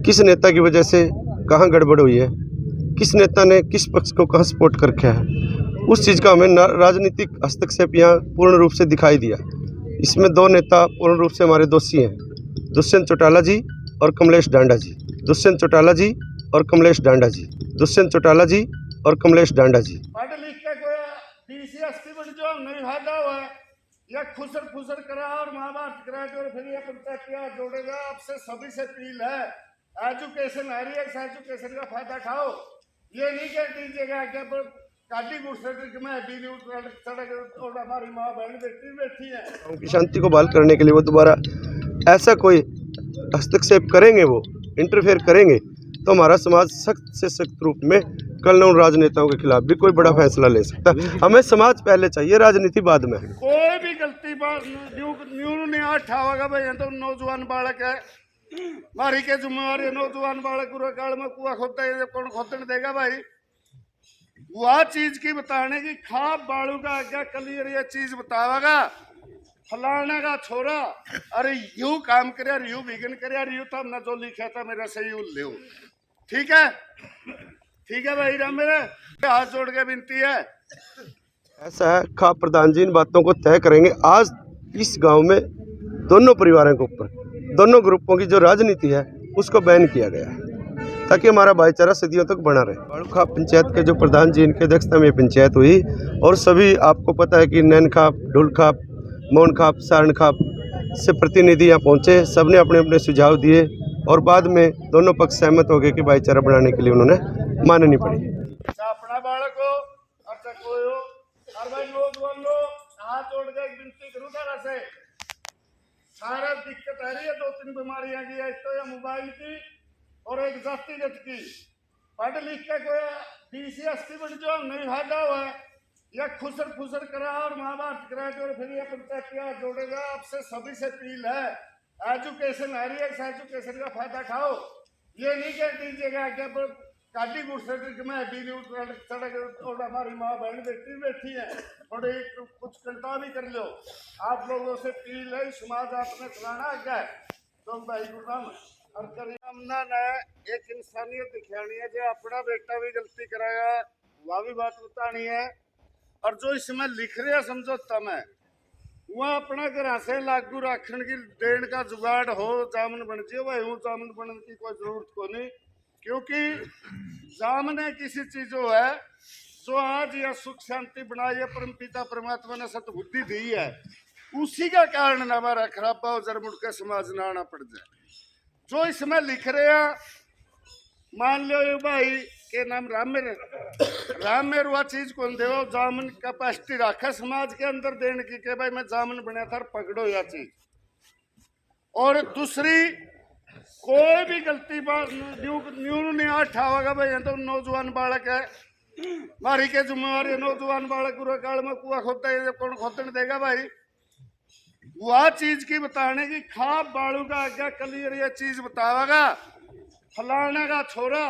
किस नेता की वजह से कहाँ गड़बड़ हुई है, किस नेता ने किस पक्ष को कहाँ सपोर्ट कर रखा है, उस चीज़ का हमें राजनीतिक हस्तक्षेप यहाँ पूर्ण रूप से दिखाई दिया। इसमें दो नेता पूर्ण रूप से हमारे दोषी हैं, दुष्यंत चौटाला जी और कमलेश डांडा जी। दुष्यंत चौटाला जी और कमलेश डांडा जी। दुष्यंत चौटाला जी और कमलेश डांडा जी। पढ़ लिख के कोई DCSP बन जो नहीं फायदा हुआ या खुसर फुसर करा और महाभारत करा के और फिर ये पंचायत जोड़ेगा। आपसे सभी से अपील है, एजुकेशन आ रही है, इस एजुकेशन का फायदा खाओ। ये नहीं कह दीजिएगा कि काटी गुस्से में सड़क और हमारी माँ बहन बैठी है। उनकी शांति को बहाल करने के लिए वो दोबारा ऐसा कोई हस्तक्षेप करेंगे, वो इंटरफेयर करेंगे, तो हमारा समाज सख्त से सख्त रूप में कल उन राजनेताओं के खिलाफ भी कोई बड़ा फैसला ले सकता है। हमें समाज पहले चाहिए, राजनीति बाद में। कोई भी गलती न्यू ने आठा भाई तो नौजवान बालक है, मारी के जिम्मेवारी नौजवान बालक पूरा काल में कुआ खोदता है, कौन खोदने देगा भाई। वह चीज की बताने की खाप बालू का आज्ञा क्लियर ये चीज बतावेगा फलाने का छोरा अरे यू काम करे यू विघन करे यू तब न जो लिखा था मेरा से यू ले। ठीक है भाई राम, मेरे हाथ जोड़ के विनती है। ऐसा है, खाप प्रधान जी इन बातों को तय करेंगे। आज इस गांव में दोनों परिवारों के ऊपर, दोनों ग्रुपों की जो राजनीति है उसको बैन किया गया है ताकि हमारा भाईचारा सदियों तक बना रहे। बाड़ू खाप पंचायत के जो प्रधान जी, इनके अध्यक्षता में पंचायत हुई और सभी आपको पता है कि नैन खाप, ढुल खाप, मोहन खाप, सारण खाप से प्रतिनिधि यहाँ पहुँचे। सब ने अपने अपने सुझाव दिए और बाद में दोनों पक्ष सहमत हो गए कि भाईचारा बढ़ाने के लिए उन्होंने माननी पड़ी। अपना बालक हो अच्छा कोई हो और भाई नौजवान लोग हाथ जोड़ के विनती करूँ तारा से, सारा दिक्कत आ रही है, 2-3 बीमारियां की है, तो या मोबाइल की और एक जातिगत की। पढ़ लिख के कोई DCSP बन जो नहीं फायदा हुआ या खुसर फुसर करा और महाभारत करा के और फिर ये पंचायत जोड़ेगा। आपसे सभी से अपील है, एजुकेशन आ रही है, इस एजुकेशन का फायदा खाओ। ये नहीं कह दीजिएगा कि काटी गुस्से में सड़क और हमारी माँ बहन बैठी है, थोड़ी कुछ चिंता भी कर लो। आप लोगों से अपील है, समाज आपने चलाना है तो भाई गुलाम और करियामना ने एक इंसानियत दिखानी है। जो अपना बेटा भी गलती कराया वह भी बात बतानी है, और जो इसमें लिख रहे हैं समझौता में वह अपना घर से लागू रखने की देन का जुगाड़ हो, जामन बन जाए भाई। वो जामन बनने की कोई जरूरत को नहीं, क्योंकि जामने किसी चीज है जो आज यह सुख शांति बनाई है परमपिता परमात्मा ने सतबुद्धि दी है, उसी का कारण हमारा खराबा और जरमुड़ के समाज न आना पड़ जाए। जो इसमें लिख रहे हैं मान लो ये भाई के नाम राम मेर वह चीज कौन दे जामन कैपेसिटी रखा समाज के अंदर देने की के भाई मैं जामन बना था पकड़ो यह चीज। और दूसरी कोई भी गलती न्यू ने आठा भाई तो नौजवान बालक है, मारी के जिम्मेवारी नौजवान बालक पूरा काल में कुआ खोदता है, कौन खोदने देगा भाई। वह चीज की बताने की खाप बालू का आज्ञा क्लियर ये चीज बतावेगा फलाने का छोरा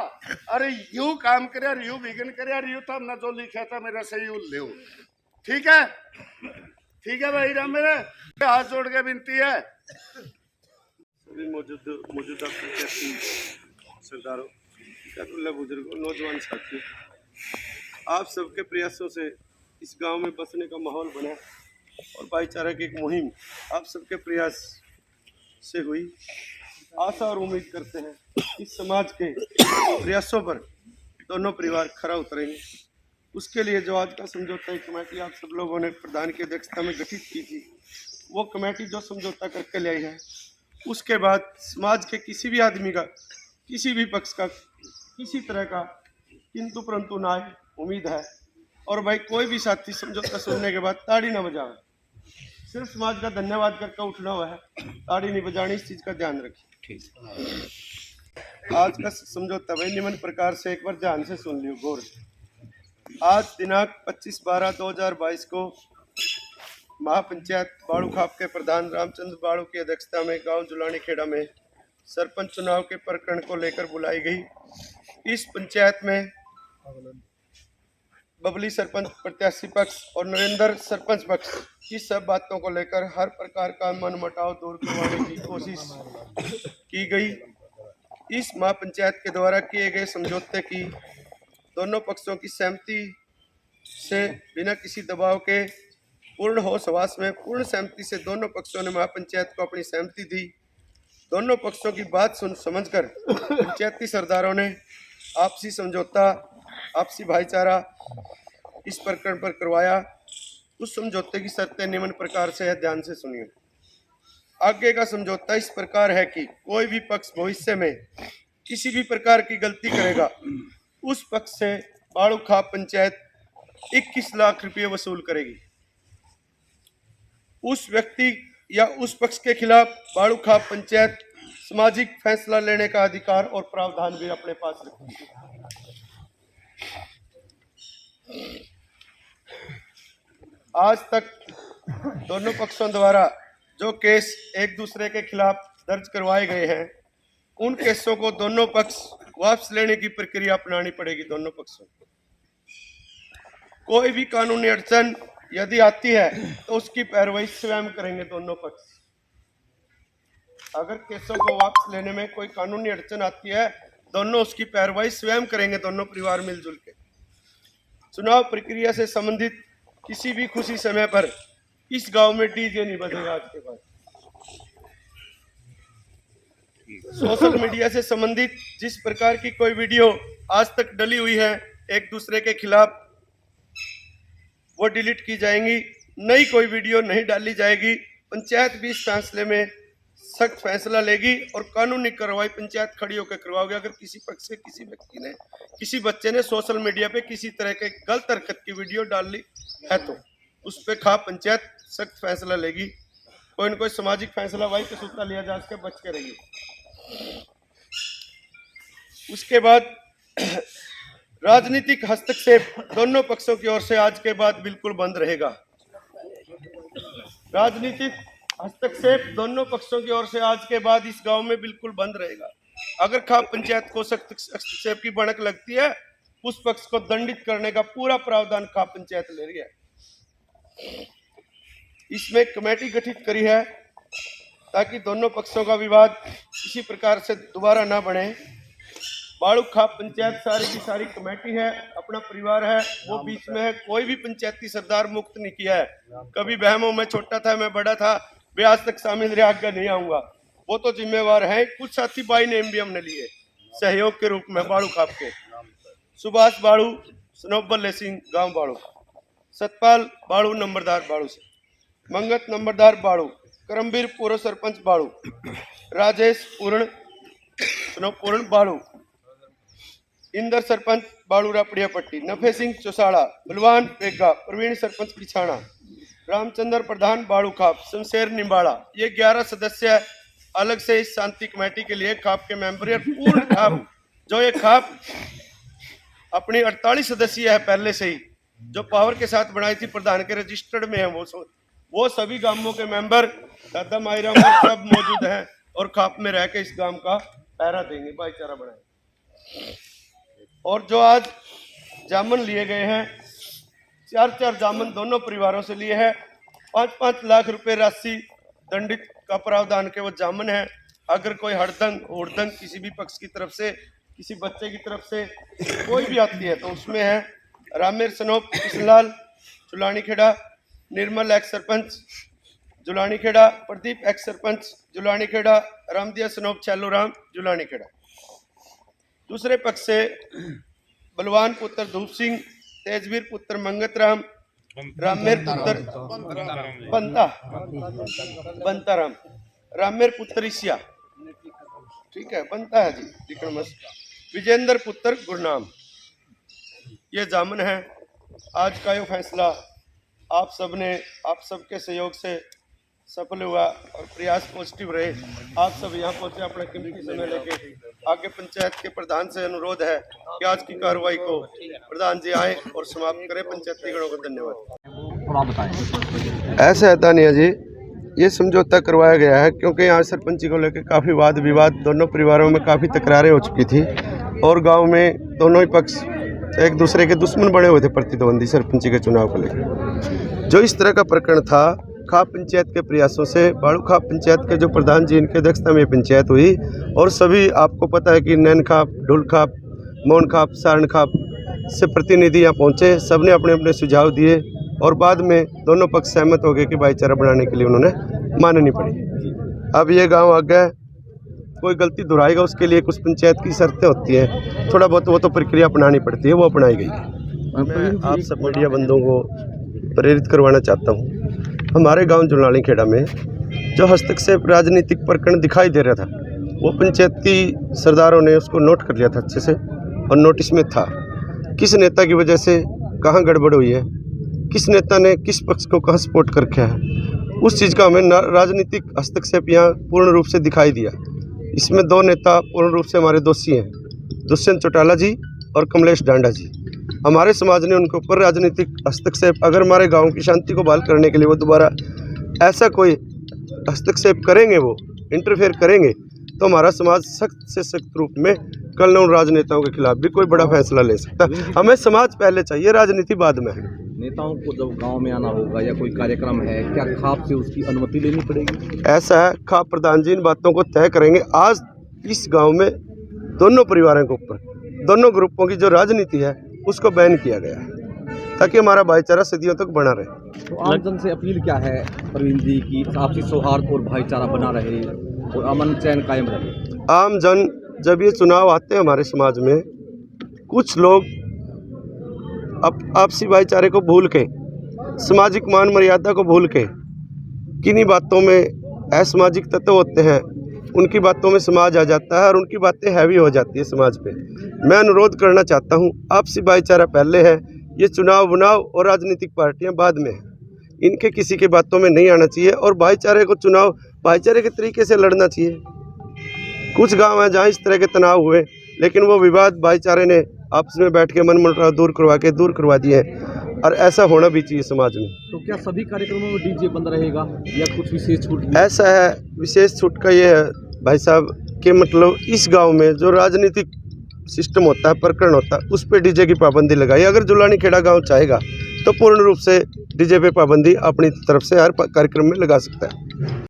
अरे यू काम करे यू विघन करे यू तब न जो लिखा था मेरा से यू ले। ठीक है भाई राम, मेरे हाथ जोड़ के विनती है। मौजूदा सरदारों, बुजुर्गों, नौजवान साथियों, आप सबके प्रयासों से इस गांव में बसने का माहौल बना और भाईचारा की एक मुहिम आप सबके प्रयास से हुई। आशा और उम्मीद करते हैं इस समाज के प्रयासों पर दोनों परिवार खरा उतरेंगे। उसके लिए जो आज का समझौता की कमेटी आप सब लोगों ने प्रधान की अध्यक्षता में गठित की थी, वो कमेटी जो समझौता करके ले आई है, उसके बाद समाज के किसी भी आदमी का, किसी भी पक्ष का, किसी तरह का किंतु परंतु ना आए, उम्मीद है। और भाई कोई भी साथी समझौता सुनने के बाद ताड़ी ना बजावे, सिर्फ समाज का धन्यवाद करके उठना हुआ है, ताड़ी नहीं बजानी, इस चीज का ध्यान रखिए। आज का समझौता भाई निम्न प्रकार से एक बार ध्यान से सुन लियो गौर। आज दिनांक 25/12/2022 को महापंचायत बाड़ू खाप के प्रधान रामचंद्र बाड़ू की अध्यक्षता में गांव जुलानी खेड़ा में सरपंच चुनाव के प्रकरण को लेकर बुलाई गई। इस पंचायत में बबली सरपंच प्रत्याशी पक्ष और नरेंद्र सरपंच पक्ष की सब बातों को लेकर हर प्रकार का मनमुटाव दूर करवाने की कोशिश की गई। इस महापंचायत के द्वारा किए गए समझौते की दोनों पक्षों की सहमति से बिना किसी दबाव के पूर्ण होश हवास में पूर्ण सहमति से दोनों पक्षों ने महापंचायत को अपनी सहमति दी। दोनों पक्षों की बात सुन समझकर पंचायती सरदारों ने आपसी समझौता, आपसी भाईचारा इस प्रकरण पर करवाया। उस समझौते की शर्तें निम्न प्रकार से है, ध्यान से सुनिए। आगे का समझौता इस प्रकार है कि कोई भी पक्ष भविष्य में किसी भी प्रकार की गलती करेगा, उस पक्ष से बाड़ूखाप पंचायत 21 लाख रुपये वसूल करेगी। उस व्यक्ति या उस पक्ष के खिलाफ बाड़ूखाप पंचायत सामाजिक फैसला लेने का अधिकार और प्रावधान भी अपने पास रखेगी। आज तक दोनों पक्षों द्वारा जो केस एक दूसरे के खिलाफ दर्ज करवाए गए हैं, उन केसों को दोनों पक्ष वापस लेने की प्रक्रिया अपनानी पड़ेगी। दोनों पक्षों कोई भी कानूनी अड़चन यदि आती है तो उसकी पैरवी स्वयं करेंगे दोनों पक्ष। अगर केसों को वापस लेने में कोई कानूनी अड़चन आती है, दोनों उसकी पैरवी स्वयं करेंगे, दोनों परिवार मिलजुल के। चुनाव प्रक्रिया से संबंधित किसी भी खुशी समय पर इस गांव में डीजे नहीं बजेगा। आज के बाद सोशल मीडिया से संबंधित जिस प्रकार की कोई वीडियो आज तक डली हुई है एक दूसरे के खिलाफ, वो डिलीट की जाएंगी। नई कोई वीडियो नहीं डाली जाएगी। पंचायत भी इस फैसले में सख्त फैसला लेगी और कानूनी कार्रवाई पंचायत खड़ी होकर करवाओगे। अगर किसी पक्ष से किसी व्यक्ति ने, किसी बच्चे ने सोशल मीडिया पे किसी तरह के गलत हरकत की वीडियो डाली है तो उस पर खाप पंचायत सख्त फैसला लेगी। कोई न कोई सामाजिक फैसला भाई के सूत्रा लिया जा सके, बच के रहिए। उसके बाद राजनीतिक हस्तक्षेप दोनों पक्षों की ओर से आज के बाद बिल्कुल बंद रहेगा। राजनीतिक हस्तक्षेप दोनों पक्षों की ओर से आज के बाद इस गांव में बिल्कुल बंद रहेगा। अगर खाप पंचायत को सख्त हस्तक्षेप की भनक लगती है, उस पक्ष को दंडित करने का पूरा प्रावधान खाप पंचायत ले रही है। इसमें कमेटी गठित करी है ताकि दोनों पक्षों का विवाद किसी प्रकार से दोबारा ना बढ़े। बाड़ूखाप पंचायत सारी की सारी कमेटी है, अपना परिवार है, वो बीच में है। कोई भी पंचायती सरदार मुक्त नहीं किया है। कभी बहमों में छोटा था, मैं बड़ा था, वे आज तक शामिल रहे, आगे नहीं आऊंगा। वो तो जिम्मेवार है। कुछ साथी भाई ने भी हमने लिए सहयोग के रूप में। बाड़ूखाप के सुभाष बाड़ू, स्नोबल सिंह गांव बाड़ू, सतपाल बाड़ू नंबरदार बाड़ू से, मंगत नंबरदार बाड़ू, करमवीर पूर्व सरपंच बाड़ू, राजेश पूर्ण पूर्ण बाड़ू, इंदर सरपंच बाड़ू रापड़िया पट्टी, नफे सिंह चौसाड़ा, बलवान पेगा, प्रवीण सरपंच पिछाणा, रामचंद्र प्रधान बाड़ूखाप, शमशेर निम्बाड़ा। ये 11 सदस्य अलग से इस शांति कमेटी के लिए खाप के मेंबर है। पूर्ण खाप जो ये खाप अपनी 48 सदस्य है पहले से ही, जो पावर के साथ बनाई थी, प्रधान के रजिस्टर्ड में है। वो सभी गांवों के मेंबर दादा मायरा सब मौजूद हैं और खाप में रह के इस गांव का पहरा देंगे, भाईचारा बनाए। और जो आज जामन लिए गए हैं, 4 जामन दोनों परिवारों से लिए हैं। 5-5 लाख रुपए राशि दंडित का प्रावधान के वो जामन है। अगर कोई हड़दंग उड़दंग किसी भी पक्ष की तरफ से, किसी बच्चे की तरफ से कोई भी आती है तो उसमें है रामेर सनोप किशनलाल जुलानी खेड़ा, निर्मल एक्स सरपंच जुलानी खेड़ा, प्रदीप एक्स सरपंच जुलानी खेड़ा, रामदिया सनोप छैलू राम जुलानी खेड़ा। दूसरे पक्ष से बलवान पुत्र धूप सिंह, तेजवीर पुत्र मंगत राम, रामेर पुत्र बनता राम, रामेर पुत्र ईसिया, ठीक है, बनता है जी, विक्रमस, विजेंद्र पुत्र गुरनाम। ये जामन है। आज का ये फैसला आप सबके सहयोग से सफल हुआ और प्रयास पॉजिटिव रहे। आप सब यहाँ पहुँचे अपना कीमती समय लेके। आगे पंचायत के प्रधान से अनुरोध है कि आज की कार्रवाई को प्रधान जी आए और समाप्त करें। पंचायती गणों को धन्यवाद। ऐसा है तानिया जी, ये समझौता करवाया गया है क्योंकि यहाँ सरपंची को लेकर काफ़ी वाद विवाद, दोनों परिवारों में काफ़ी तकरारें हो चुकी थी और गाँव में दोनों ही पक्ष एक दूसरे के दुश्मन बने हुए थे, प्रतिद्वंदी सरपंची के चुनाव को लेकर। जो इस तरह का प्रकरण था खाप पंचायत के प्रयासों से बाड़ू खाप पंचायत के जो प्रधान जी इनके अध्यक्षता में पंचायत हुई और सभी आपको पता है कि नैन खाप, ढुल खाप, मौन खाप, सारण खाप से प्रतिनिधि यहाँ पहुँचे। सबने अपने अपने सुझाव दिए और बाद में दोनों पक्ष सहमत हो गए कि भाईचारा बढ़ाने के लिए उन्होंने माननी पड़ी। अब ये गांव आ गया, कोई गलती दोहराएगा उसके लिए कुछ पंचायत की शर्तें होती हैं, थोड़ा बहुत वो तो प्रक्रिया अपनानी पड़ती है, वो अपनाई गई है। मैं आप सब मीडिया बंधुओं को प्रेरित करवाना चाहता हूँ। हमारे गांव जुलानी खेड़ा में जो हस्तक्षेप राजनीतिक प्रकरण दिखाई दे रहा था, वो पंचायत की सरदारों ने उसको नोट कर लिया था अच्छे से और नोटिस में था किस नेता की वजह से कहाँ गड़बड़ हुई है, किस नेता ने किस पक्ष को कहाँ सपोर्ट कर रखा है। उस चीज़ का हमें राजनीतिक हस्तक्षेप यहाँ पूर्ण रूप से दिखाई दिया। इसमें दो नेता पूर्ण रूप से हमारे दोषी हैं, दुष्यंत चौटाला जी और कमलेश डांडा जी। हमारे समाज ने उनके ऊपर राजनीतिक हस्तक्षेप, अगर हमारे गांव की शांति को बहाल करने के लिए वो दोबारा ऐसा कोई हस्तक्षेप करेंगे, वो इंटरफेयर करेंगे, तो हमारा समाज सख्त से सख्त रूप में कल उन राजनेताओं के खिलाफ भी कोई बड़ा फैसला ले सकता है। हमें समाज पहले चाहिए, राजनीति बाद में है। नेताओं को जब गांव में आना होगा या कोई कार्यक्रम है, क्या खाप से उसकी अनुमति लेनी पड़ेगी? ऐसा है, खाप प्रधान जी इन बातों को तय करेंगे। आज इस गांव में दोनों परिवारों के ऊपर, दोनों ग्रुपों की जो राजनीति है उसको बैन किया गया है ताकि हमारा भाईचारा सदियों तक बना रहे। तो आम जन से अपील क्या है प्रवीण जी की आपसी सौहार्द और भाईचारा बना रहे और अमन चैन कायम रहे? आम जन जब ये चुनाव आते हैं हमारे समाज में, कुछ लोग आपसी भाईचारे को भूल के, सामाजिक मान मर्यादा को भूल के, किन्हीं बातों में असामाजिक तत्व होते हैं, उनकी बातों में समाज आ जाता है और उनकी बातें हैवी हो जाती है समाज पे। मैं अनुरोध करना चाहता हूँ, आपसी भाईचारा पहले है, ये चुनाव बुनाव और राजनीतिक पार्टियां बाद में है, इनके किसी की बातों में नहीं आना चाहिए और भाईचारे को चुनाव भाईचारे के तरीके से लड़ना चाहिए। कुछ गांव हैं जहाँ इस तरह के तनाव हुए, लेकिन वो विवाद भाईचारे ने आपस में बैठ के मनमुटाव दूर करवा दिए हैं और ऐसा होना भी चाहिए समाज में। तो क्या सभी कार्यक्रमों में डीजे बंद रहेगा या कुछ विशेष छूट? ऐसा है, विशेष छूट का ये है भाई साहब कि मतलब इस गांव में जो राजनीतिक सिस्टम होता है, प्रकरण होता है, उस पर डीजे की पाबंदी लगाई। अगर जुलानी खेड़ा गाँव चाहेगा तो पूर्ण रूप से डीजे पे पाबंदी अपनी तरफ से हर कार्यक्रम में लगा सकता है।